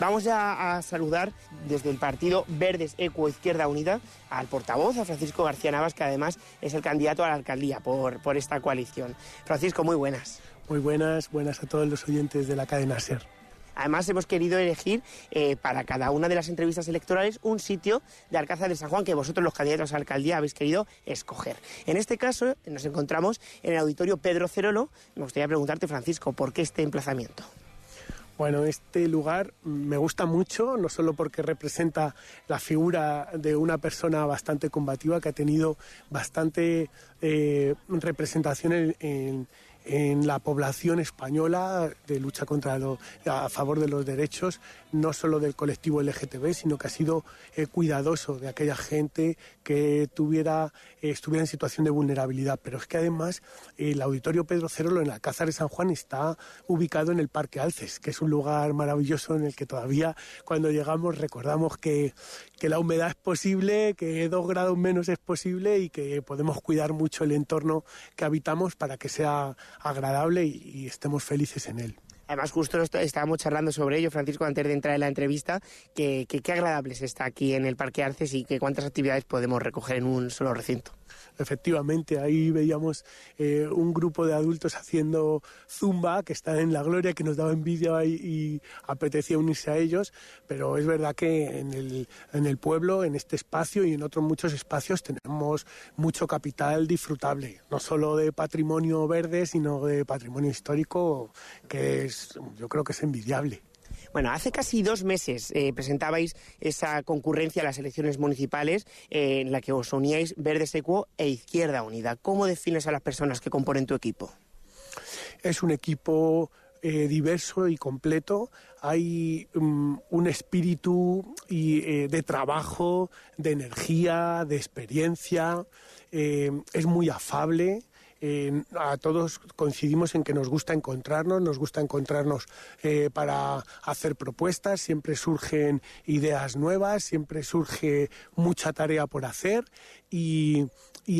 Vamos a saludar desde el partido Verdes Equo Izquierda Unida al portavoz, a Francisco García Navas, que además es el candidato a la alcaldía por esta coalición. Francisco, muy buenas. Muy buenas a todos los oyentes de la cadena SER. Además, hemos querido elegir para cada una de las entrevistas electorales un sitio de Alcázar de San Juan que vosotros, los candidatos a la alcaldía, habéis querido escoger. En este caso, nos encontramos en el auditorio Pedro Cerolo. Me gustaría preguntarte, Francisco, ¿por qué este emplazamiento? Bueno, este lugar me gusta mucho, no solo porque representa la figura de una persona bastante combativa que ha tenido bastante representación en la población española de lucha a favor de los derechos, no solo del colectivo LGTB, sino que ha sido cuidadoso de aquella gente que estuviera en situación de vulnerabilidad. Pero es que además el auditorio Pedro Cerolo en Alcázar de San Juan está ubicado en el Parque Alces, que es un lugar maravilloso en el que todavía cuando llegamos recordamos que la humedad es posible, que 2 grados menos es posible y que podemos cuidar mucho el entorno que habitamos para que sea agradable y estemos felices en él. Además, justo estábamos charlando sobre ello, Francisco, antes de entrar en la entrevista, que qué agradable se está aquí en el Parque Alces y que cuántas actividades podemos recoger en un solo recinto. Efectivamente, ahí veíamos un grupo de adultos haciendo zumba, que está en la gloria, que nos daba envidia y apetecía unirse a ellos, pero es verdad que en el pueblo, en este espacio y en otros muchos espacios tenemos mucho capital disfrutable, no solo de patrimonio verde, sino de patrimonio histórico, que yo creo que es envidiable. Bueno, hace casi 2 meses presentabais esa concurrencia a las elecciones municipales en la que os uníais Verdes Equo e Izquierda Unida. ¿Cómo defines a las personas que componen tu equipo? Es un equipo diverso y completo. Hay un espíritu de trabajo, de energía, de experiencia. Es muy afable. A todos coincidimos en que nos gusta encontrarnos para hacer propuestas, siempre surgen ideas nuevas, siempre surge mucha tarea por hacer y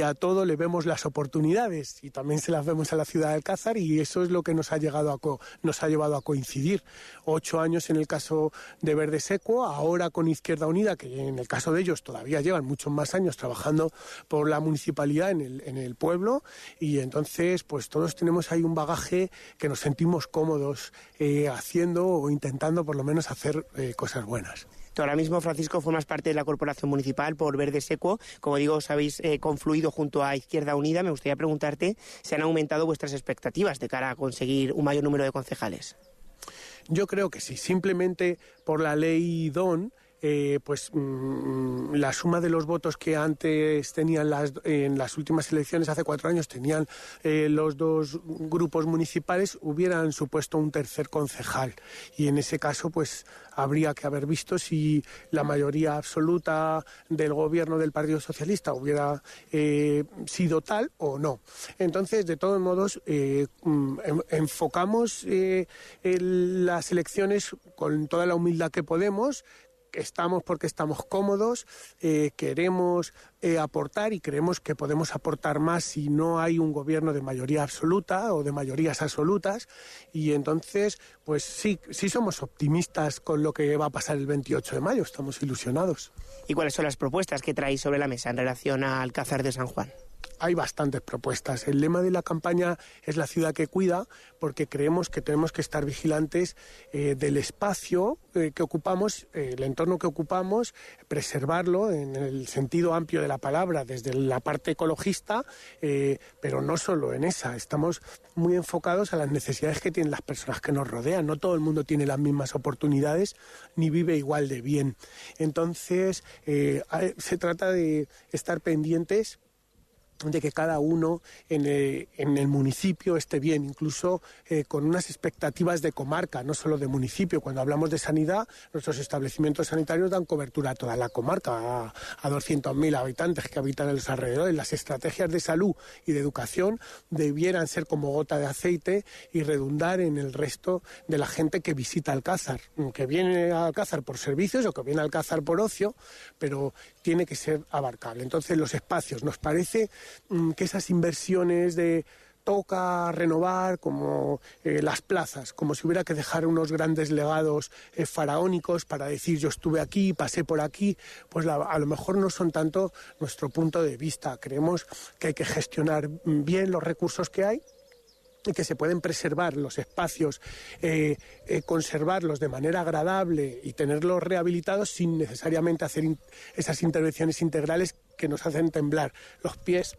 a todo le vemos las oportunidades y también se las vemos a la ciudad de Alcázar y eso es lo que nos ha llevado a coincidir. 8 años en el caso de Verdes Equo, ahora con Izquierda Unida, que en el caso de ellos todavía llevan muchos más años trabajando por la municipalidad en el pueblo y entonces pues todos tenemos ahí un bagaje que nos sentimos cómodos haciendo o intentando por lo menos hacer cosas buenas. Tú ahora mismo, Francisco, formas parte de la corporación municipal por Verdes Equo. Como digo, os habéis confluido junto a Izquierda Unida. Me gustaría preguntarte si han aumentado vuestras expectativas de cara a conseguir un mayor número de concejales. Yo creo que sí, simplemente por la ley DON, la suma de los votos que antes tenían en las últimas elecciones, hace 4 años, tenían los 2 grupos municipales, hubieran supuesto un tercer concejal. Y en ese caso, pues habría que haber visto si la mayoría absoluta del gobierno del Partido Socialista hubiera sido tal o no. Entonces, de todos modos, enfocamos las elecciones con toda la humildad que podemos. Estamos porque estamos cómodos, queremos aportar y creemos que podemos aportar más si no hay un gobierno de mayoría absoluta o de mayorías absolutas y entonces pues sí somos optimistas con lo que va a pasar el 28 de mayo, estamos ilusionados. ¿Y cuáles son las propuestas que traéis sobre la mesa en relación a Alcázar de San Juan? Hay bastantes propuestas. El lema de la campaña es la ciudad que cuida, porque creemos que tenemos que estar vigilantes del espacio que ocupamos, el entorno que ocupamos, preservarlo en el sentido amplio de la palabra, desde la parte ecologista, pero no solo en esa. Estamos muy enfocados a las necesidades que tienen las personas que nos rodean. No todo el mundo tiene las mismas oportunidades ni vive igual de bien. Entonces, se trata de estar pendientes de que cada uno en el municipio esté bien, incluso con unas expectativas de comarca, no solo de municipio. Cuando hablamos de sanidad, nuestros establecimientos sanitarios dan cobertura a toda la comarca, a 200.000 habitantes que habitan en los alrededores. Las estrategias de salud y de educación debieran ser como gota de aceite y redundar en el resto de la gente que visita Alcázar, que viene a Alcázar por servicios o que viene a Alcázar por ocio, pero tiene que ser abarcable. Entonces, los espacios, nos parece que esas inversiones de toca renovar como las plazas, como si hubiera que dejar unos grandes legados faraónicos para decir yo estuve aquí, pasé por aquí, pues a lo mejor no son tanto nuestro punto de vista. Creemos que hay que gestionar bien los recursos que hay y que se pueden preservar los espacios, conservarlos de manera agradable y tenerlos rehabilitados sin necesariamente hacer esas intervenciones integrales que nos hacen temblar los pies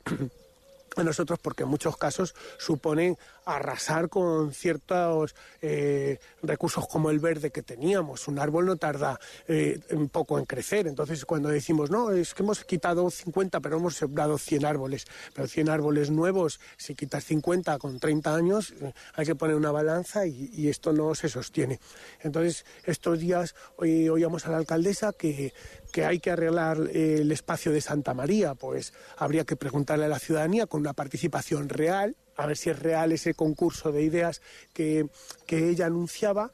a nosotros, porque en muchos casos supone arrasar con ciertos recursos como el verde que teníamos. Un árbol no tarda un poco en crecer, entonces cuando decimos no, es que hemos quitado 50 pero hemos sembrado 100 árboles, pero 100 árboles nuevos, si quitas 50 con 30 años hay que poner una balanza y esto no se sostiene. Entonces estos días oíamos a la alcaldesa que hay que arreglar el espacio de Santa María, pues habría que preguntarle a la ciudadanía con una participación real, a ver si es real ese concurso de ideas que ella anunciaba.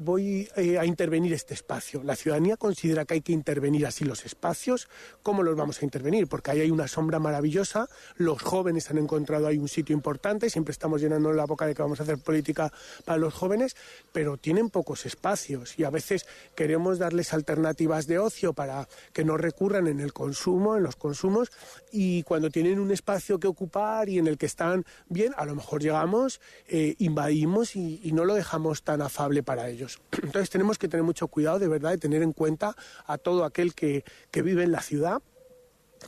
Voy a intervenir este espacio. La ciudadanía considera que hay que intervenir así los espacios. ¿Cómo los vamos a intervenir? Porque ahí hay una sombra maravillosa, los jóvenes han encontrado ahí un sitio importante, siempre estamos llenando la boca de que vamos a hacer política para los jóvenes, pero tienen pocos espacios y a veces queremos darles alternativas de ocio para que no recurran en el consumo, en los consumos, y cuando tienen un espacio que ocupar y en el que están bien, a lo mejor llegamos, invadimos y no lo dejamos tan afable para ellos. Entonces tenemos que tener mucho cuidado, de verdad, de tener en cuenta a todo aquel que vive en la ciudad,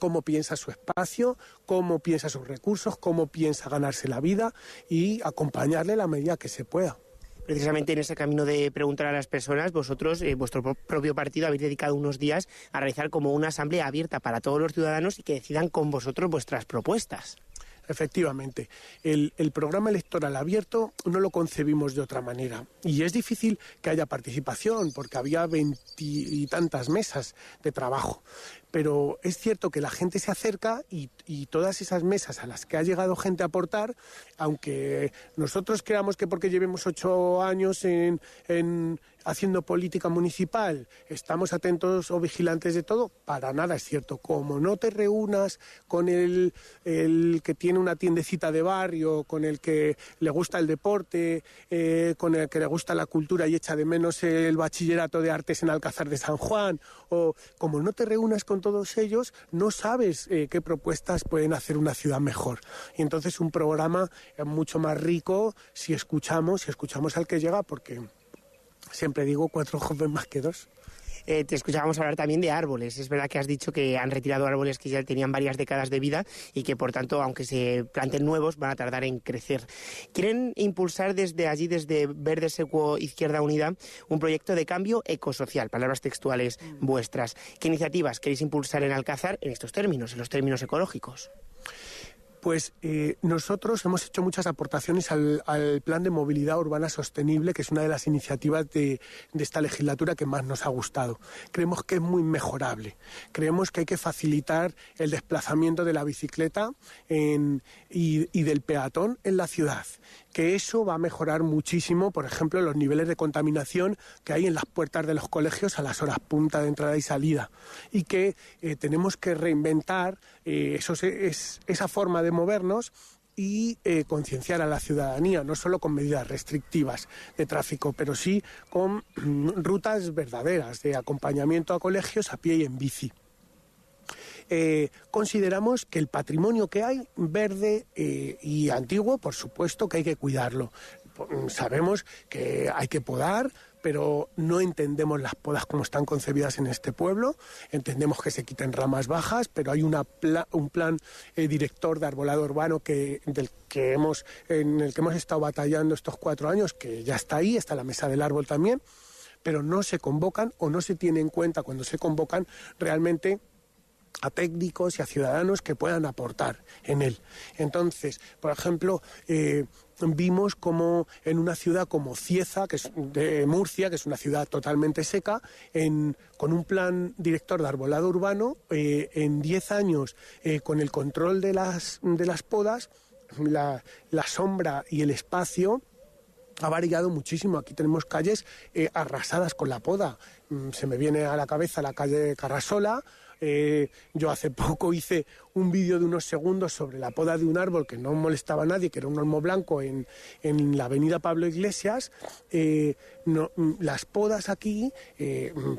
cómo piensa su espacio, cómo piensa sus recursos, cómo piensa ganarse la vida y acompañarle a la medida que se pueda. Precisamente en ese camino de preguntar a las personas, vosotros, vuestro propio partido, habéis dedicado unos días a realizar como una asamblea abierta para todos los ciudadanos y que decidan con vosotros vuestras propuestas. Efectivamente, el programa electoral abierto no lo concebimos de otra manera y es difícil que haya participación porque había 20 y tantas mesas de trabajo, pero es cierto que la gente se acerca y todas esas mesas a las que ha llegado gente a aportar, aunque nosotros creamos que porque llevemos 8 años en haciendo política municipal estamos atentos o vigilantes de todo, para nada es cierto. Como no te reúnas con el que tiene una tiendecita de barrio, con el que le gusta el deporte, con el que le gusta la cultura y echa de menos el bachillerato de artes en Alcázar de San Juan, o como no te reúnas con todos ellos, no sabes qué propuestas pueden hacer una ciudad mejor. Y entonces un programa es mucho más rico si escuchamos al que llega, porque siempre digo 4 ojos ven más que 2. Te escuchábamos hablar también de árboles. Es verdad que has dicho que han retirado árboles que ya tenían varias décadas de vida y que, por tanto, aunque se planten nuevos, van a tardar en crecer. Quieren impulsar desde allí, desde Verde Secuo Izquierda Unida, un proyecto de cambio ecosocial, palabras textuales vuestras. ¿Qué iniciativas queréis impulsar en Alcázar en estos términos, en los términos ecológicos? Pues nosotros hemos hecho muchas aportaciones al Plan de Movilidad Urbana Sostenible, que es una de las iniciativas de esta legislatura que más nos ha gustado. Creemos que es muy mejorable. Creemos que hay que facilitar el desplazamiento de la bicicleta y del peatón en la ciudad, que eso va a mejorar muchísimo, por ejemplo, los niveles de contaminación que hay en las puertas de los colegios a las horas punta de entrada y salida, y que tenemos que reinventar esa forma de movernos y concienciar a la ciudadanía, no solo con medidas restrictivas de tráfico, pero sí con rutas verdaderas de acompañamiento a colegios a pie y en bici. Consideramos que el patrimonio que hay, verde y antiguo, por supuesto que hay que cuidarlo. Sabemos que hay que podar, pero no entendemos las podas como están concebidas en este pueblo. Entendemos que se quiten ramas bajas, pero hay un plan director de arbolado urbano en el que hemos estado batallando estos 4 años, que ya está ahí, está la mesa del árbol también, pero no se convocan o no se tiene en cuenta cuando se convocan realmente a técnicos y a ciudadanos que puedan aportar en él. Entonces, por ejemplo, vimos como en una ciudad como Cieza, que es de Murcia, que es una ciudad totalmente seca, con un plan director de arbolado urbano, en 10 años, con el control de las podas, la sombra y el espacio ha variado muchísimo. Aquí tenemos calles arrasadas con la poda. Se me viene a la cabeza la calle Carrasola, Yo hace poco hice un vídeo de unos segundos sobre la poda de un árbol que no molestaba a nadie, que era un olmo blanco en la avenida Pablo Iglesias. Las podas aquí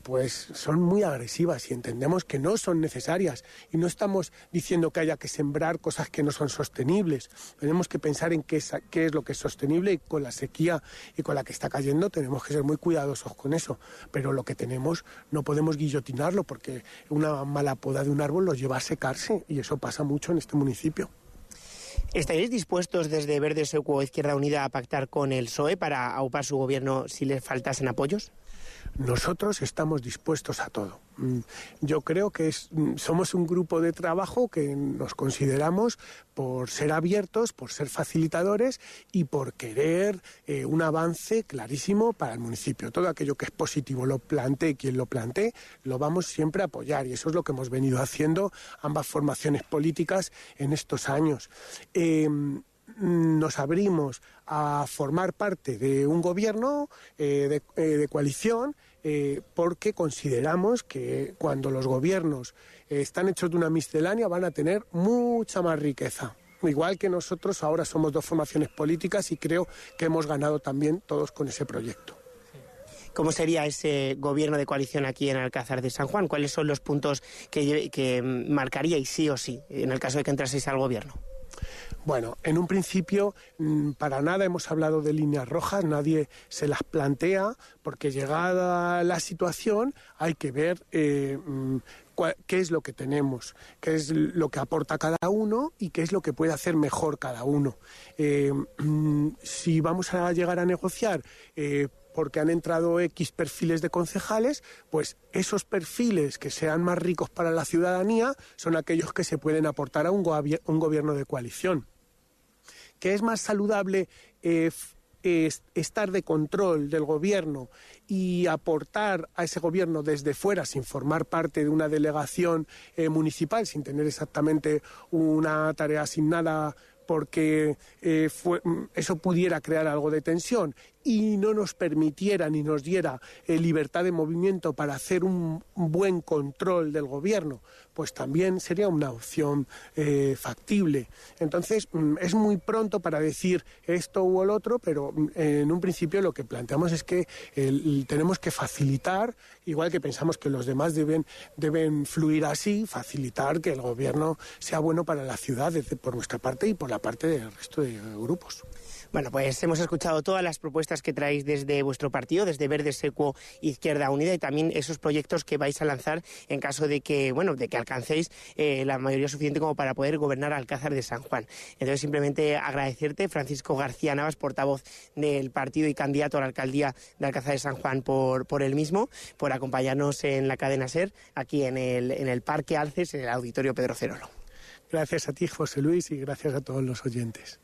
pues son muy agresivas y entendemos que no son necesarias, y no estamos diciendo que haya que sembrar cosas que no son sostenibles. Tenemos que pensar en qué es lo que es sostenible, y con la sequía y con la que está cayendo tenemos que ser muy cuidadosos con eso, pero lo que tenemos no podemos guillotinarlo, porque una mala poda de un árbol lo lleva a secarse, y eso pasa mucho en este municipio. ¿Estaréis dispuestos desde Verdes Equo Izquierda Unida a pactar con el PSOE para aupar su gobierno si les faltasen apoyos? Nosotros estamos dispuestos a todo. Yo creo que somos un grupo de trabajo que nos consideramos por ser abiertos, por ser facilitadores y por querer un avance clarísimo para el municipio. Todo aquello que es positivo, lo plantee quien lo plantee, lo vamos siempre a apoyar, y eso es lo que hemos venido haciendo ambas formaciones políticas en estos años. Nos abrimos a formar parte de un gobierno de coalición, porque consideramos que cuando los gobiernos están hechos de una miscelánea van a tener mucha más riqueza. Igual que nosotros ahora somos dos formaciones políticas, y creo que hemos ganado también todos con ese proyecto. ¿Cómo sería ese gobierno de coalición aquí en Alcázar de San Juan? ¿Cuáles son los puntos que marcaríais sí o sí en el caso de que entraseis al gobierno? Bueno, en un principio para nada hemos hablado de líneas rojas, nadie se las plantea, porque llegada la situación hay que ver qué es lo que tenemos, qué es lo que aporta cada uno y qué es lo que puede hacer mejor cada uno. Si vamos a llegar a negociar porque han entrado X perfiles de concejales, pues esos perfiles que sean más ricos para la ciudadanía son aquellos que se pueden aportar a un gobierno de coalición. ¿Que es más saludable estar de control del gobierno y aportar a ese gobierno desde fuera, sin formar parte de una delegación municipal, sin tener exactamente una tarea asignada, porque eso pudiera crear algo de tensión y no nos permitiera ni nos diera libertad de movimiento para hacer un buen control del gobierno? Pues también sería una opción factible. Entonces, es muy pronto para decir esto u el otro, pero en un principio lo que planteamos es que tenemos que facilitar, igual que pensamos que los demás deben fluir así, facilitar que el gobierno sea bueno para la ciudad por nuestra parte y por la parte del resto de grupos. Bueno, pues hemos escuchado todas las propuestas que traéis desde vuestro partido, desde Verdes Equo Izquierda Unida, y también esos proyectos que vais a lanzar en caso de que alcancéis la mayoría suficiente como para poder gobernar Alcázar de San Juan. Entonces, simplemente agradecerte, Francisco García Navas, portavoz del partido y candidato a la alcaldía de Alcázar de San Juan por el mismo, por acompañarnos en la cadena SER, aquí en el Parque Alces, en el Auditorio Pedro Cerolo. Gracias a ti, José Luis, y gracias a todos los oyentes.